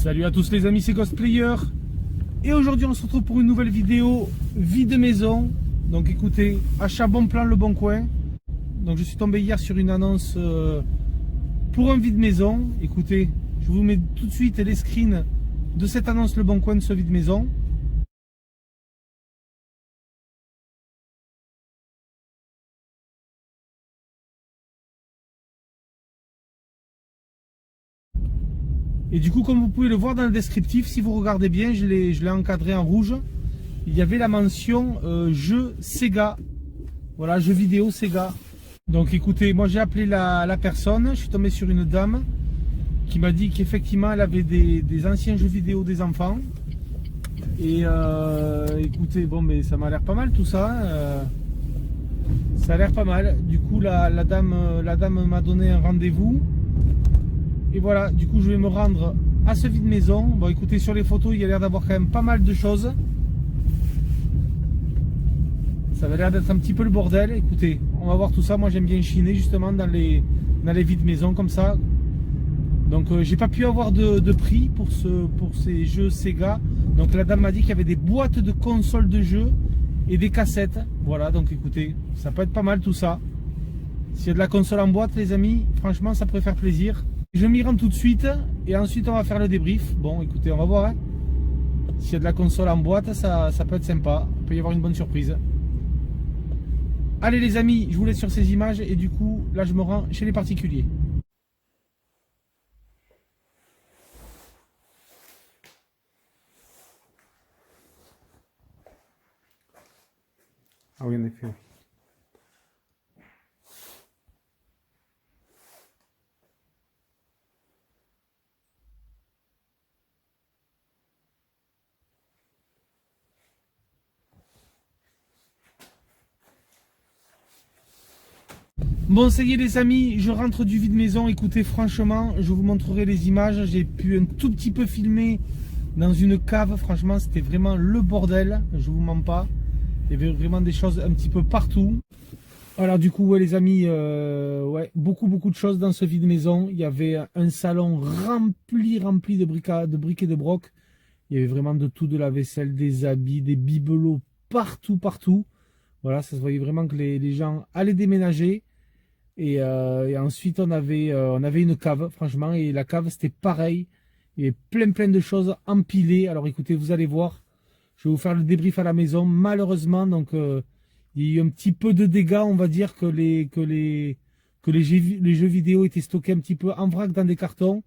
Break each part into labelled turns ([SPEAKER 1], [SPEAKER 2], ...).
[SPEAKER 1] Salut à tous les amis, c'est Cosplayer. Et aujourd'hui on se retrouve pour une nouvelle vidéo vie de maison. Donc écoutez, achat bon plan Le Bon Coin. Donc je suis tombé hier sur une annonce pour un vide maison. Écoutez, je vous mets tout de suite les screens de cette annonce Le Bon Coin de ce vide maison. Et du coup, comme vous pouvez le voir dans le descriptif, si vous regardez bien, je l'ai encadré en rouge. Il y avait la mention jeu Sega. Voilà, jeu vidéo Sega. Donc écoutez, moi j'ai appelé la personne. Je suis tombé sur une dame qui m'a dit qu'effectivement elle avait des anciens jeux vidéo des enfants. Et écoutez, bon, mais ça m'a l'air pas mal tout ça. Ça a l'air pas mal. Du coup, la dame m'a donné un rendez-vous. Et voilà, du coup je vais me rendre à ce vide maison. Bon écoutez, sur les photos il y a l'air d'avoir quand même pas mal de choses. Ça va l'air d'être un petit peu le bordel. Écoutez, on va voir tout ça. Moi j'aime bien chiner justement dans les vides maisons comme ça. Donc j'ai pas pu avoir de prix pour ces jeux Sega. Donc la dame m'a dit qu'il y avait des boîtes de consoles de jeux et des cassettes. Voilà, donc écoutez, ça peut être pas mal tout ça. S'il y a de la console en boîte les amis, franchement ça pourrait faire plaisir. Je m'y rends tout de suite et ensuite on va faire le débrief. Bon écoutez, on va voir hein. S'il y a de la console en boîte, ça peut être sympa. Il peut y avoir une bonne surprise. Allez les amis, je vous laisse sur ces images et du coup là je me rends chez les particuliers. Ah oui en effet. Bon ça y est les amis, je rentre du vide maison. Écoutez franchement, je vous montrerai les images. J'ai pu un tout petit peu filmer dans une cave. Franchement c'était vraiment le bordel, je vous mens pas. Il y avait vraiment des choses un petit peu partout. Alors du coup ouais les amis, ouais, beaucoup de choses dans ce vide maison. Il y avait un salon rempli de briques et de broc. Il y avait vraiment de tout, de la vaisselle, des habits, des bibelots partout. Voilà, ça se voyait vraiment que les gens allaient déménager. Et ensuite on avait une cave, franchement, et la cave c'était pareil. Il y avait plein de choses empilées. Alors écoutez, vous allez voir, je vais vous faire le débrief à la maison. Malheureusement, donc il y a eu un petit peu de dégâts, on va dire que les jeux vidéo étaient stockés un petit peu en vrac dans des cartons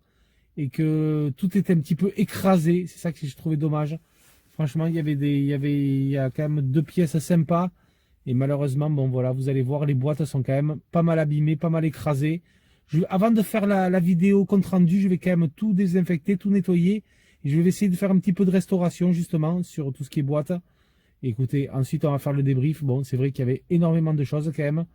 [SPEAKER 1] et que tout était un petit peu écrasé. C'est ça que je trouvais dommage. Franchement, il y a quand même deux pièces sympas. Et malheureusement, bon voilà, vous allez voir, les boîtes sont quand même pas mal abîmées, pas mal écrasées. Avant de faire la vidéo compte rendu, je vais quand même tout désinfecter, tout nettoyer. Et je vais essayer de faire un petit peu de restauration justement sur tout ce qui est boîte. Et écoutez, ensuite on va faire le débrief. Bon, c'est vrai qu'il y avait énormément de choses quand même.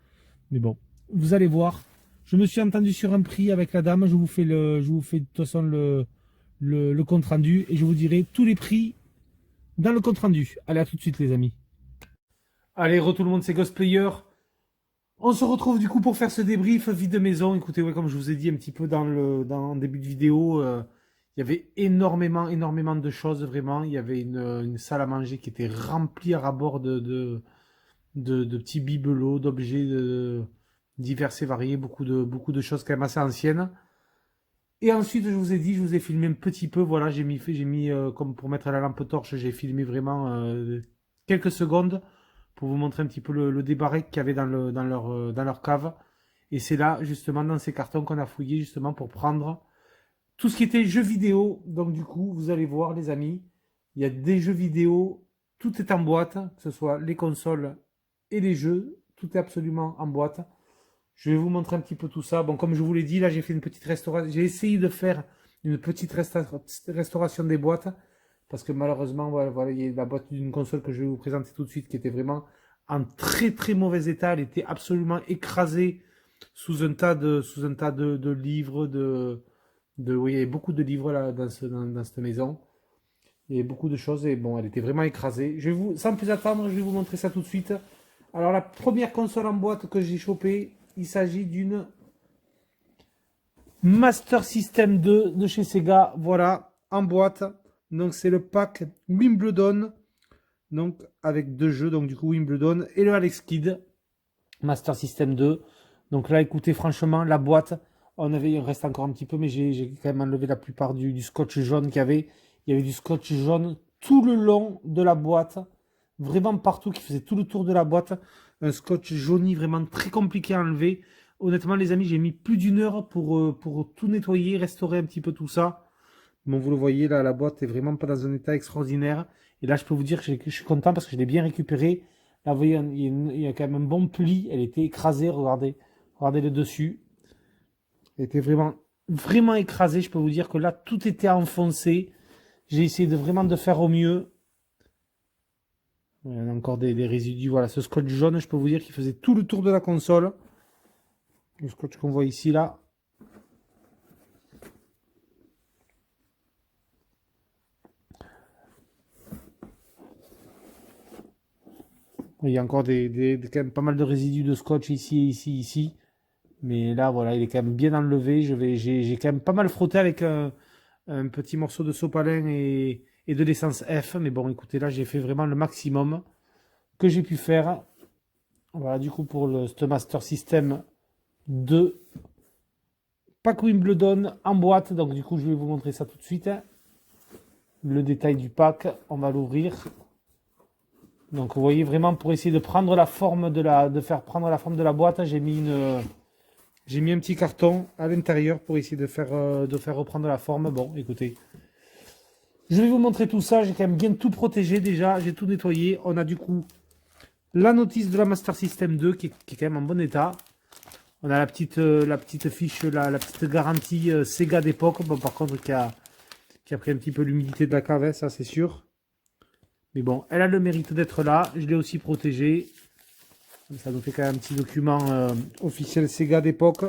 [SPEAKER 1] Mais bon, vous allez voir. Je me suis entendu sur un prix avec la dame. Je vous fais de toute façon le compte rendu. Et je vous dirai tous les prix dans le compte rendu. Allez, à tout de suite les amis. Allez, tout le monde, c'est Cosplayer. On se retrouve du coup pour faire ce débrief vide de maison. Écoutez, ouais, comme je vous ai dit un petit peu dans le début de vidéo, il y avait énormément de choses vraiment. Il y avait une salle à manger qui était remplie à ras-bord de petits bibelots, d'objets divers et variés, beaucoup de choses quand même assez anciennes. Et ensuite, je vous ai dit, je vous ai filmé un petit peu. Voilà, j'ai mis comme pour mettre la lampe torche, j'ai filmé vraiment quelques secondes pour vous montrer un petit peu le débarras qu'il y avait dans leur cave. Et c'est là, justement, dans ces cartons qu'on a fouillé, justement, pour prendre tout ce qui était jeux vidéo. Donc, du coup, vous allez voir, les amis, il y a des jeux vidéo, tout est en boîte, que ce soit les consoles et les jeux, tout est absolument en boîte. Je vais vous montrer un petit peu tout ça. Bon, comme je vous l'ai dit, là, j'ai fait une petite restauration. J'ai essayé de faire une petite restauration des boîtes. Parce que malheureusement, voilà, il y a la boîte d'une console que je vais vous présenter tout de suite qui était vraiment en très mauvais état. Elle était absolument écrasée sous un tas de livres. Oui, il y avait beaucoup de livres là, dans cette maison. Il y avait beaucoup de choses et bon, elle était vraiment écrasée. Sans plus attendre, je vais vous montrer ça tout de suite. Alors, la première console en boîte que j'ai chopée, il s'agit d'une Master System 2 de chez Sega. Voilà. en boîte. Donc c'est le pack Wimbledon. Donc avec 2 jeux, donc du coup Wimbledon et le Alex Kidd Master System 2. Donc là, écoutez, franchement, la boîte, il reste encore un petit peu, mais j'ai quand même enlevé la plupart du scotch jaune qu'il y avait. Il y avait du scotch jaune tout le long de la boîte, vraiment partout, qui faisait tout le tour de la boîte. Un scotch jauni vraiment très compliqué à enlever. Honnêtement, les amis, j'ai mis plus d'1 heure pour tout nettoyer, restaurer un petit peu tout ça. Bon, vous le voyez, là, la boîte est vraiment pas dans un état extraordinaire. Et là, je peux vous dire que je suis content parce que je l'ai bien récupéré. Là, vous voyez, il y a quand même un bon pli. Elle était écrasée, regardez. Regardez le dessus. Elle était vraiment, vraiment écrasée. Je peux vous dire que là, tout était enfoncé. J'ai essayé vraiment de faire au mieux. Il y en a encore des résidus. Voilà, ce scotch jaune, je peux vous dire qu'il faisait tout le tour de la console. Le scotch qu'on voit ici, là. Il y a encore quand même pas mal de résidus de scotch ici, ici. Mais là, voilà, il est quand même bien enlevé. J'ai quand même pas mal frotté avec un petit morceau de sopalin et de l'essence F. Mais bon, écoutez, là, j'ai fait vraiment le maximum que j'ai pu faire. Voilà, du coup, pour ce Master System 2 pack Wimbledon en boîte. Donc, du coup, je vais vous montrer ça tout de suite. Le détail du pack, on va l'ouvrir. Donc, vous voyez vraiment pour essayer de prendre la forme de faire prendre la forme de la boîte, j'ai mis un petit carton à l'intérieur pour essayer de faire reprendre la forme. Bon, écoutez, je vais vous montrer tout ça. J'ai quand même bien tout protégé déjà. J'ai tout nettoyé. On a du coup la notice de la Master System 2 qui est quand même en bon état. On a la petite fiche, la petite garantie Sega d'époque. Bon, par contre, qui a pris un petit peu l'humidité de la cave, hein, ça c'est sûr. Mais bon, elle a le mérite d'être là. Je l'ai aussi protégée. Ça nous fait quand même un petit document officiel Sega d'époque.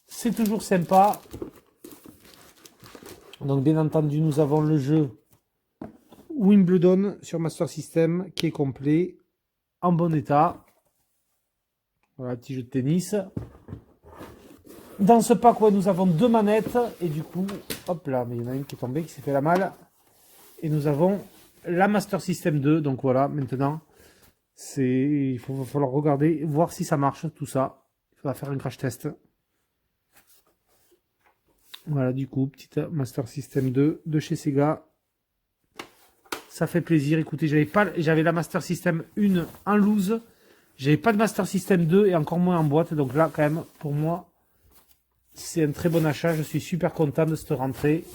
[SPEAKER 1] C'est toujours sympa. Donc bien entendu, nous avons le jeu Wimbledon sur Master System qui est complet, en bon état. Voilà, petit jeu de tennis. Dans ce pack, ouais, nous avons 2 manettes. Et du coup, hop là, mais il y en a une qui est tombée, qui s'est fait la malle. Et nous avons la Master System 2. Donc voilà, maintenant, il va falloir regarder, voir si ça marche, tout ça. Il va faire un crash test. Voilà, du coup, petite Master System 2 de chez Sega. Ça fait plaisir. Écoutez, j'avais la Master System 1 en loose. J'avais pas de Master System 2 et encore moins en boîte. Donc là, quand même, pour moi, c'est un très bon achat. Je suis super content de cette rentrée.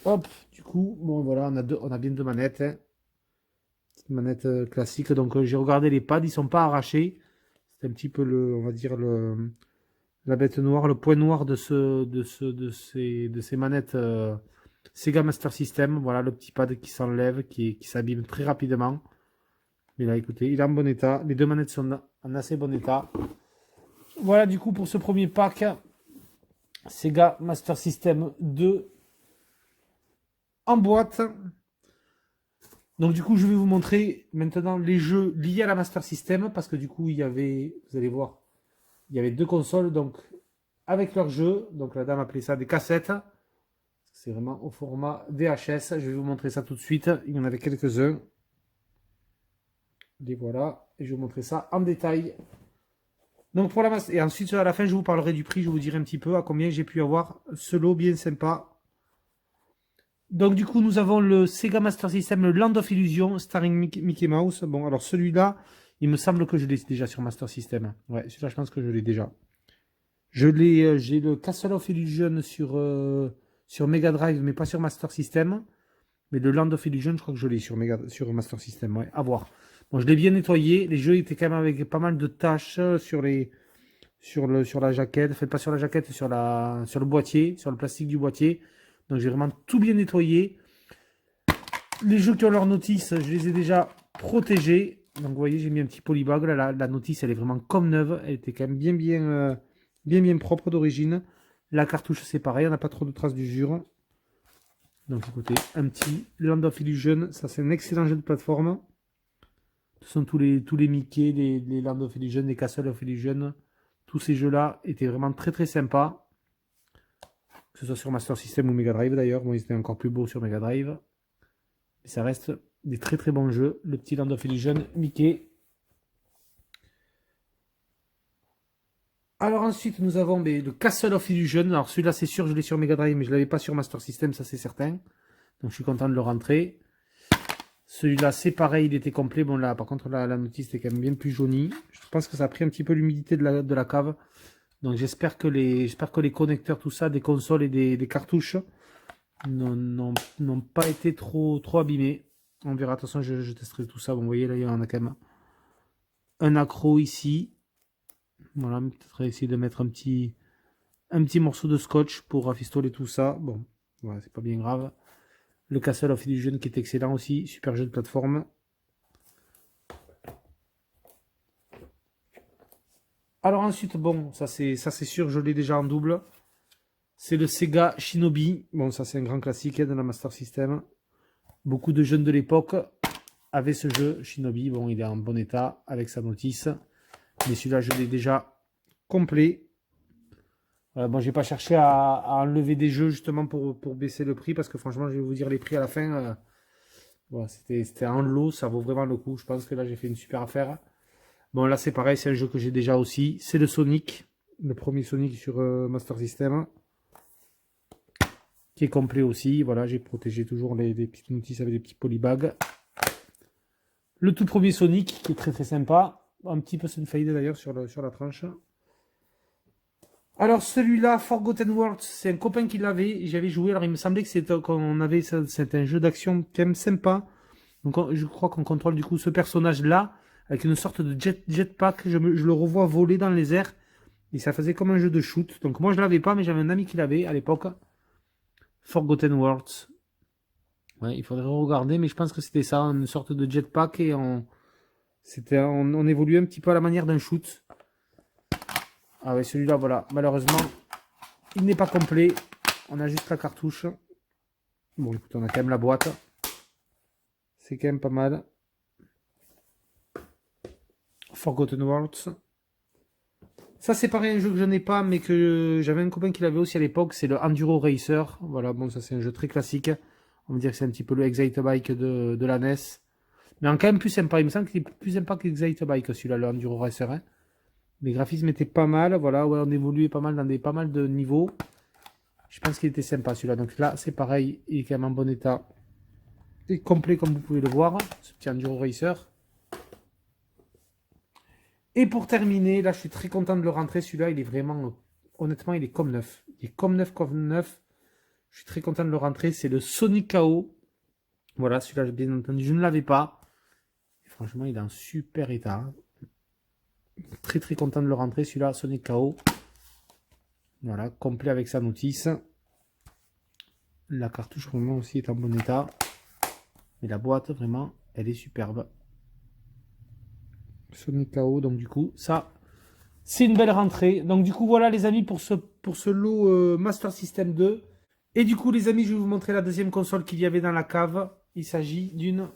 [SPEAKER 1] Hop, du coup, bon voilà, on a bien 2 manettes. Hein. Manette classique. Donc j'ai regardé les pads, ils sont pas arrachés. C'est un petit peu on va dire la bête noire, le point noir de ces manettes Sega Master System. Voilà le petit pad qui s'enlève, qui s'abîme très rapidement. Mais là, écoutez, il est en bon état. Les 2 manettes sont en assez bon état. Voilà du coup pour ce premier pack Sega Master System 2 en boîte. Donc du coup, je vais vous montrer maintenant les jeux liés à la Master System parce que du coup, il y avait, vous allez voir, il y avait 2 consoles donc avec leurs jeux. Donc la dame appelait ça des cassettes. C'est vraiment au format VHS. Je vais vous montrer ça tout de suite. Il y en avait quelques-uns. Les voilà. Et je vais vous montrer ça en détail. Donc pour la Master... Et ensuite, à la fin, je vous parlerai du prix. Je vous dirai un petit peu à combien j'ai pu avoir ce lot bien sympa. Donc du coup, nous avons le Sega Master System, le Land of Illusion, starring Mickey Mouse. Bon, alors celui-là, il me semble que je l'ai déjà sur Master System. Ouais, celui-là, je pense que je l'ai déjà. J'ai le Castle of Illusion sur Mega Drive, mais pas sur Master System. Mais le Land of Illusion, je crois que je l'ai sur Master System. Ouais, à voir. Bon, je l'ai bien nettoyé. Les jeux étaient quand même avec pas mal de taches sur la jaquette. Enfin, pas sur la jaquette, sur le boîtier, sur le plastique du boîtier. Donc j'ai vraiment tout bien nettoyé. Les jeux qui ont leur notice, je les ai déjà protégés. Donc vous voyez, j'ai mis un petit polybag. Là, la notice, elle est vraiment comme neuve. Elle était quand même bien propre d'origine. La cartouche, c'est pareil. On n'a pas trop de traces d'usure. Donc écoutez, un petit Land of Illusion. Ça, c'est un excellent jeu de plateforme. Ce sont tous les Mickey, les Land of Illusion, les Castle of Illusion. Tous ces jeux-là étaient vraiment très très sympas.
[SPEAKER 2] Que ce soit sur Master System ou Mega Drive d'ailleurs. Bon, ils étaient encore plus beaux sur Mega Drive. Mais ça reste des très très bons jeux. Le petit Land of Illusion, Mickey. Alors ensuite, nous avons le Castle of Illusion. Alors celui-là, c'est sûr, je l'ai sur Mega Drive, mais je ne l'avais pas sur Master System, ça c'est certain. Donc je suis content de le rentrer. Celui-là, c'est pareil, il était complet. Bon là, par contre, la notice était quand même bien plus jaunie. Je pense que ça a pris un petit peu l'humidité de la cave. Donc j'espère que les connecteurs, tout ça, des consoles et des cartouches n'ont pas été trop abîmés. On verra, de toute façon, je testerai tout ça. Bon, vous voyez, là, il y en a quand même un accro ici. Voilà, peut-être essayer de mettre un petit morceau de scotch pour rafistoler tout ça. Bon, voilà, c'est pas bien grave. Le Castle of Illusion qui est excellent aussi. Super jeu de plateforme. Alors ensuite, bon, ça c'est sûr, je l'ai déjà en double. C'est le Sega Shinobi. Bon, ça c'est un grand classique de la Master System. Beaucoup de jeunes de l'époque avaient ce jeu Shinobi. Bon, il est en bon état avec sa notice. Mais celui-là, je l'ai déjà complet. Bon, j'ai pas cherché à enlever des jeux justement pour baisser le prix. Parce que franchement, je vais vous dire les prix à la fin. Voilà, c'était en lot, ça vaut vraiment le coup. Je pense que là, j'ai fait une super affaire. Bon, là, c'est pareil, c'est un jeu que j'ai déjà aussi. C'est le Sonic. Le premier Sonic sur Master System. Qui est complet aussi. Voilà, j'ai protégé toujours les petites notices avec des petits polybags. Le tout premier Sonic, qui est très très sympa. Un petit peu sunfade d'ailleurs sur la tranche. Alors celui-là, Forgotten Worlds, c'est un copain qui l'avait. J'avais joué, alors il me semblait que c'était un jeu d'action quand même sympa. Donc je crois qu'on contrôle du coup ce personnage-là, avec une sorte de jetpack. Je le revois voler dans les airs. Et ça faisait comme un jeu de shoot. Donc moi je l'avais pas, mais j'avais un ami qui l'avait à l'époque. Forgotten Worlds. Ouais, il faudrait regarder, mais je pense que c'était ça, une sorte de jetpack et on évoluait un petit peu à la manière d'un shoot. Ah ouais, celui-là, voilà, malheureusement, il n'est pas complet. On a juste la cartouche. Bon, écoute, on a quand même la boîte. C'est quand même pas mal. Forgotten Worlds. Ça, c'est pareil, un jeu que je n'ai pas, mais que j'avais un copain qui l'avait aussi à l'époque. C'est le Enduro Racer. Voilà, bon, ça, c'est un jeu très classique. On va dire que c'est un petit peu le Excitebike de la NES. Mais en quand même plus sympa. Il me semble qu'il est plus sympa que l'Excitebike, celui-là, le Enduro Racer. Hein. Les graphismes étaient pas mal. Voilà, ouais, on évoluait pas mal dans pas mal de niveaux. Je pense qu'il était sympa, celui-là. Donc là, c'est pareil. Il est quand même en bon état. Et complet, comme vous pouvez le voir. Ce petit Enduro Racer. Et pour terminer, là, je suis très content de le rentrer. Celui-là, il est vraiment... Honnêtement, il est comme neuf. Il est comme neuf, comme neuf. Je suis très content de le rentrer. C'est le Sonic KO. Voilà, celui-là, bien entendu, je ne l'avais pas. Et franchement, il est en super état. Très très content de le rentrer, celui-là, Sonic KO. Voilà, complet avec sa notice. La cartouche, vraiment, aussi est en bon état. Mais la boîte, vraiment, elle est superbe. Sonic KO, donc du coup, ça, c'est une belle rentrée. Donc du coup, voilà les amis pour ce lot Master System 2. Et du coup, les amis, je vais vous montrer la deuxième console qu'il y avait dans la cave. Il s'agit d'une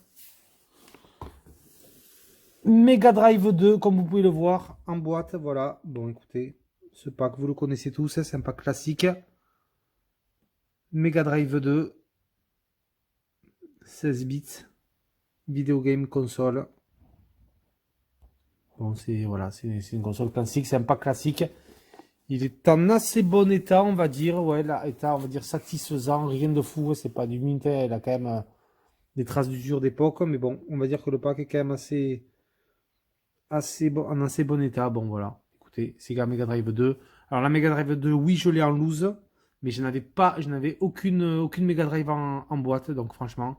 [SPEAKER 2] Mega Drive 2, comme vous pouvez le voir, en boîte. Voilà, bon écoutez, ce pack, vous le connaissez tous, c'est un pack classique. Mega Drive 2, 16 bits, vidéo game console. Bon, c'est voilà, c'est une console classique, c'est un pack classique. Il est en assez bon état, on va dire. Ouais, là, état, on va dire satisfaisant, rien de fou. C'est pas du mint, il a quand même des traces d'usure d'époque. Mais bon, on va dire que le pack est quand même assez bon, en assez bon état. Bon, voilà. Écoutez, c'est la Mega Drive 2. Alors, la Mega Drive 2, oui, je l'ai en loose. Mais je n'avais aucune Mega Drive en boîte. Donc, franchement,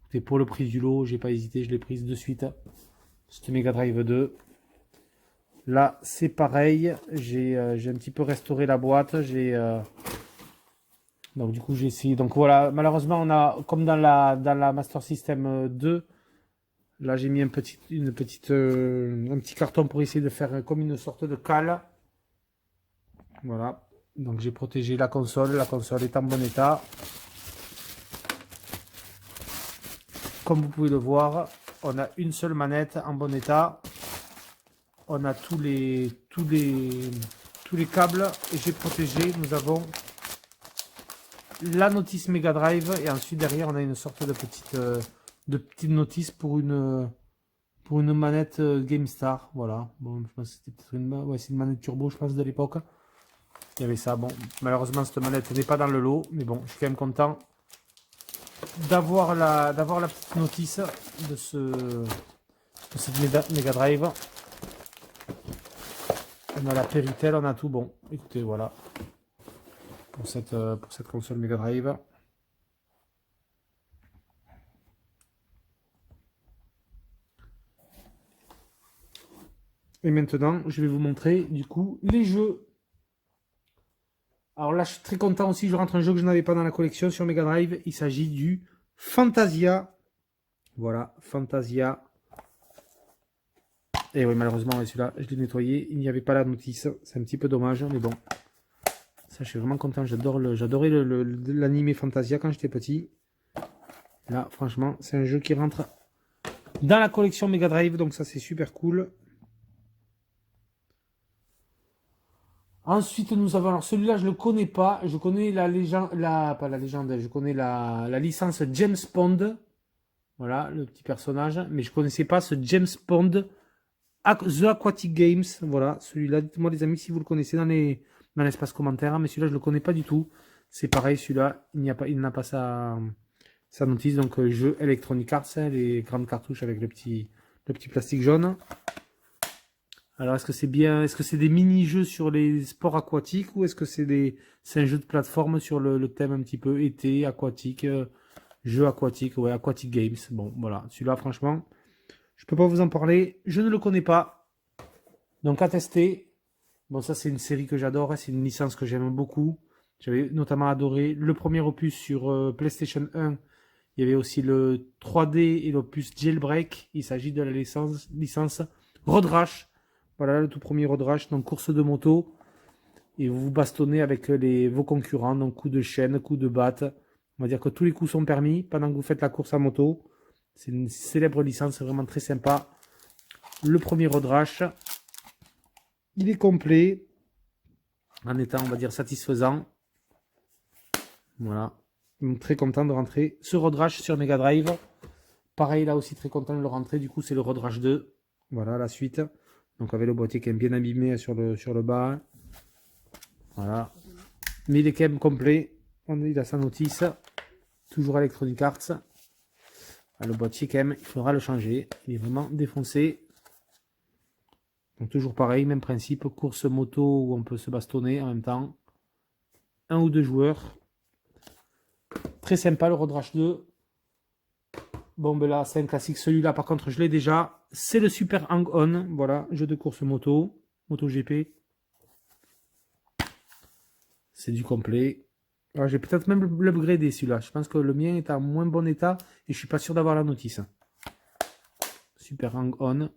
[SPEAKER 2] écoutez, pour le prix du lot, j'ai pas hésité, je l'ai prise de suite. Cette Mega Drive 2. Là, c'est pareil. J'ai un petit peu restauré la boîte. Donc, du coup, j'ai essayé. Donc, voilà. Malheureusement, on a, comme dans la Master System 2, là, j'ai mis un petit carton pour essayer de faire comme une sorte de cale. Voilà. Donc, j'ai protégé la console. La console est en bon état. Comme vous pouvez le voir, on a une seule manette en bon état. On a tous les câbles et j'ai protégé. Nous avons la notice Mega Drive et ensuite derrière on a une sorte de petite notice pour une manette GameStar. Voilà. Bon, je pense que c'était peut-être c'est une manette turbo, je pense, de l'époque. Il y avait ça. Bon, malheureusement cette manette n'est pas dans le lot, mais bon, je suis quand même content d'avoir la petite notice de cette Mega Drive. On a la Péritel, on a tout. Bon, écoutez, voilà pour cette console Mega Drive. Et maintenant, je vais vous montrer du coup les jeux. Alors là, je suis très content aussi. Je rentre un jeu que je n'avais pas dans la collection sur Mega Drive. Il s'agit du Fantasia. Voilà, Fantasia. Et oui, malheureusement, celui-là, je l'ai nettoyé. Il n'y avait pas la notice. C'est un petit peu dommage, mais bon. Ça, je suis vraiment content. J'adorais l'animé Fantasia quand j'étais petit. Là, franchement, c'est un jeu qui rentre dans la collection Mega Drive. Donc ça, c'est super cool. Ensuite, nous avons, alors celui-là, je ne le connais pas. Je connais la légende, pas la légende, je connais la licence James Bond. Voilà, le petit personnage. Mais je ne connaissais pas ce James Bond The Aquatic Games. Voilà, celui-là, dites-moi les amis si vous le connaissez dans l'espace commentaire. Mais celui-là, je ne le connais pas du tout. C'est pareil, celui-là, il n'a pas sa notice. Donc, jeu Electronic Arts, les grandes cartouches avec le petit plastique jaune. Alors, est-ce que c'est des mini-jeux sur les sports aquatiques ou est-ce que c'est un jeu de plateforme sur le thème un petit peu été, aquatique, jeu aquatique, ouais, Aquatic Games. Bon, voilà, celui-là, franchement, je peux pas vous en parler, je ne le connais pas. Donc, à tester. Bon, ça, c'est une série que j'adore, c'est une licence que j'aime beaucoup. J'avais notamment adoré le premier opus sur PlayStation 1. Il y avait aussi le 3D et l'opus Jailbreak. Il s'agit de la licence Road Rash. Voilà le tout premier Road Rash, donc course de moto. Et vous vous bastonnez avec vos concurrents, donc coup de chaîne, coup de batte. On va dire que tous les coups sont permis pendant que vous faites la course à moto. C'est une célèbre licence, c'est vraiment très sympa. Le premier Road Rash, il est complet, en étant, on va dire, satisfaisant. Voilà. Donc, très content de rentrer ce Road Rash sur Mega Drive. Pareil, là aussi, très content de le rentrer. Du coup, c'est le Road Rash 2. Voilà, la suite. Donc avec le boîtier qui est bien abîmé sur le bas. Voilà. Mais il est quand même complet. Il a sa notice. Toujours Electronic Arts. Le boîtier quand même, il faudra le changer. Il est vraiment défoncé. Donc toujours pareil, même principe. Course moto où on peut se bastonner en même temps. Un ou deux joueurs. Très sympa le Road Rash 2. Bon, ben là, c'est un classique. Celui-là, par contre, je l'ai déjà. C'est le Super Hang-On. Voilà, jeu de course moto. MotoGP. C'est du complet. Alors, j'ai peut-être même l'upgradé celui-là. Je pense que le mien est en moins bon état. Et je suis pas sûr d'avoir la notice. Super Hang-On.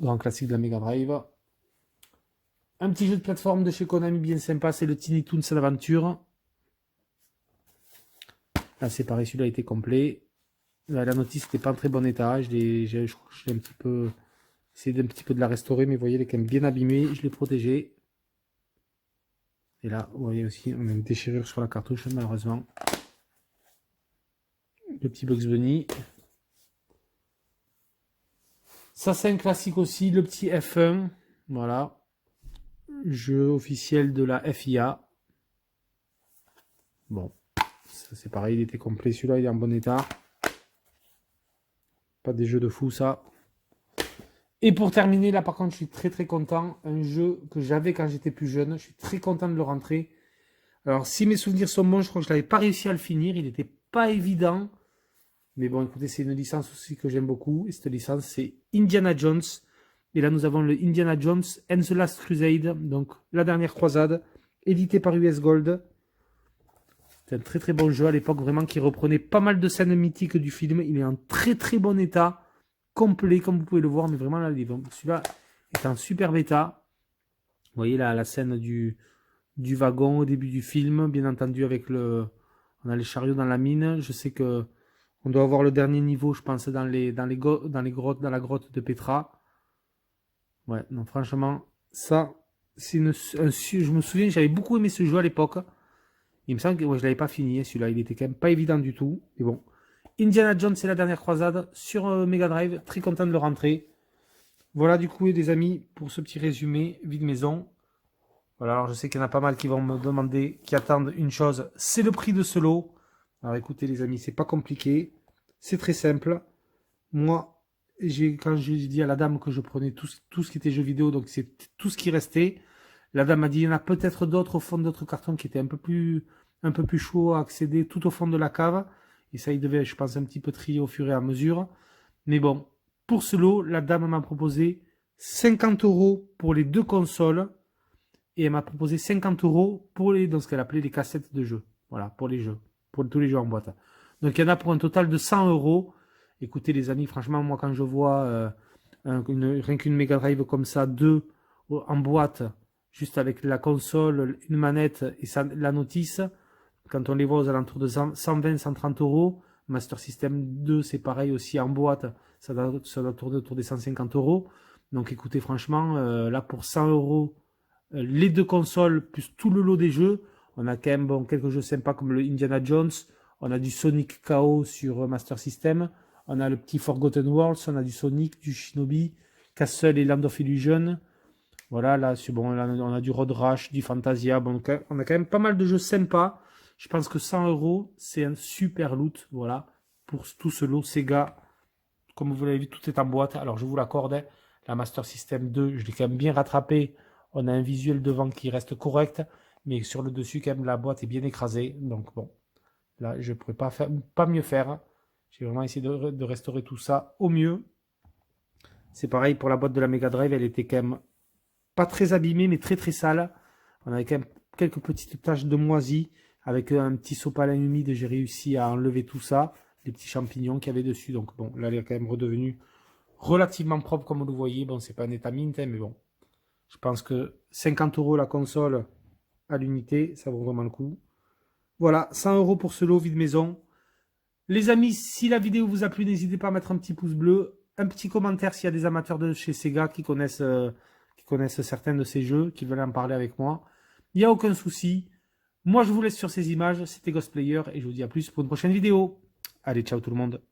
[SPEAKER 2] Grand classique de la Mega Drive. Un petit jeu de plateforme de chez Konami bien sympa. C'est le Tiny Toons Adventure. Là, c'est pareil, celui-là était complet. Là, la notice n'était pas en très bon état. Je l'ai un petit peu essayé de la restaurer, mais vous voyez, elle est quand même bien abîmée. Je l'ai protégée. Et là, vous voyez aussi, on a une déchirure sur la cartouche, malheureusement. Le petit Bugs Bunny. Ça, c'est un classique aussi, le petit F1. Voilà. Jeu officiel de la FIA. Bon. C'est pareil, il était complet. Celui-là, il est en bon état. Pas des jeux de fou, ça. Et pour terminer, là, par contre, je suis très très content. Un jeu que j'avais quand j'étais plus jeune. Je suis très content de le rentrer. Alors, si mes souvenirs sont bons, je crois que je n'avais pas réussi à le finir. Il n'était pas évident. Mais bon, écoutez, c'est une licence aussi que j'aime beaucoup. Et cette licence, c'est Indiana Jones. Et là, nous avons le Indiana Jones and the Last Crusade. Donc, la dernière croisade. Édité par US Gold. C'est un très très bon jeu à l'époque, vraiment, qui reprenait pas mal de scènes mythiques du film. Il est en très très bon état, complet, comme vous pouvez le voir, mais vraiment, là, celui-là est en super état. Vous voyez la scène du wagon au début du film, bien entendu, avec on a les chariots dans la mine. Je sais que on doit avoir le dernier niveau, je pense, dans la grotte de Petra. Ouais, non, franchement, ça, je me souviens, j'avais beaucoup aimé ce jeu à l'époque. Il me semble que ouais, je l'avais pas fini, celui-là. Il était quand même pas évident du tout. Mais bon. Indiana Jones, c'est la dernière croisade sur Mega Drive. Très content de le rentrer. Voilà du coup, les amis, pour ce petit résumé vide maison. Voilà, alors je sais qu'il y en a pas mal qui vont me demander, qui attendent une chose, c'est le prix de ce lot. Alors écoutez les amis, c'est pas compliqué. C'est très simple. Moi, quand j'ai dit à la dame que je prenais tout ce qui était jeux vidéo, donc c'est tout ce qui restait. La dame m'a dit, il y en a peut-être d'autres au fond d'autres cartons qui étaient un peu plus chaud à accéder tout au fond de la cave. Et ça, il devait, je pense, un petit peu trier au fur et à mesure. Mais bon, pour ce lot, la dame m'a proposé 50 € pour les deux consoles. Et elle m'a proposé 50 € pour dans ce qu'elle appelait les cassettes de jeux. Voilà, pour les jeux. Pour tous les jeux en boîte. Donc il y en a pour un total de 100 €. Écoutez les amis, franchement, moi quand je vois rien qu'une Mega Drive comme ça, deux en boîte, juste avec la console, une manette et la notice, quand on les voit aux alentours de 120-130 €, Master System 2 c'est pareil aussi en boîte, ça doit tourner autour des 150 €. Donc écoutez franchement, là pour 100 € les deux consoles plus tout le lot des jeux, on a quand même bon, quelques jeux sympas comme le Indiana Jones, on a du Sonic KO sur Master System, on a le petit Forgotten Worlds, on a du Sonic, du Shinobi, Castle et Land of Illusion. Voilà, là, bon, là, on a du Road Rash, du Fantasia. Bon, on a quand même pas mal de jeux sympas. Je pense que 100 €, c'est un super loot. Voilà, pour tout ce lot Sega. Comme vous l'avez vu, tout est en boîte. Alors, je vous l'accorde. La Master System 2, je l'ai quand même bien rattrapé. On a un visuel devant qui reste correct. Mais sur le dessus, quand même, la boîte est bien écrasée. Donc, bon, là, je ne pourrais pas mieux faire. J'ai vraiment essayé de restaurer tout ça au mieux. C'est pareil pour la boîte de la Mega Drive. Elle était quand même pas très abîmée, mais très très sale. On avait quand même quelques petites taches de moisi. Avec un petit sopalin humide, j'ai réussi à enlever tout ça. Les petits champignons qu'il y avait dessus. Donc bon, là, elle est quand même redevenue relativement propre, comme vous le voyez. Bon, c'est pas un état mint, hein, mais bon. Je pense que 50 € la console à l'unité, ça vaut vraiment le coup. Voilà, 100 € pour ce lot vide maison. Les amis, si la vidéo vous a plu, n'hésitez pas à mettre un petit pouce bleu, un petit commentaire s'il y a des amateurs de chez Sega qui connaissent certains de ces jeux, qui veulent en parler avec moi. Il n'y a aucun souci. Moi, je vous laisse sur ces images. C'était Ghostplayer et je vous dis à plus pour une prochaine vidéo. Allez, ciao tout le monde.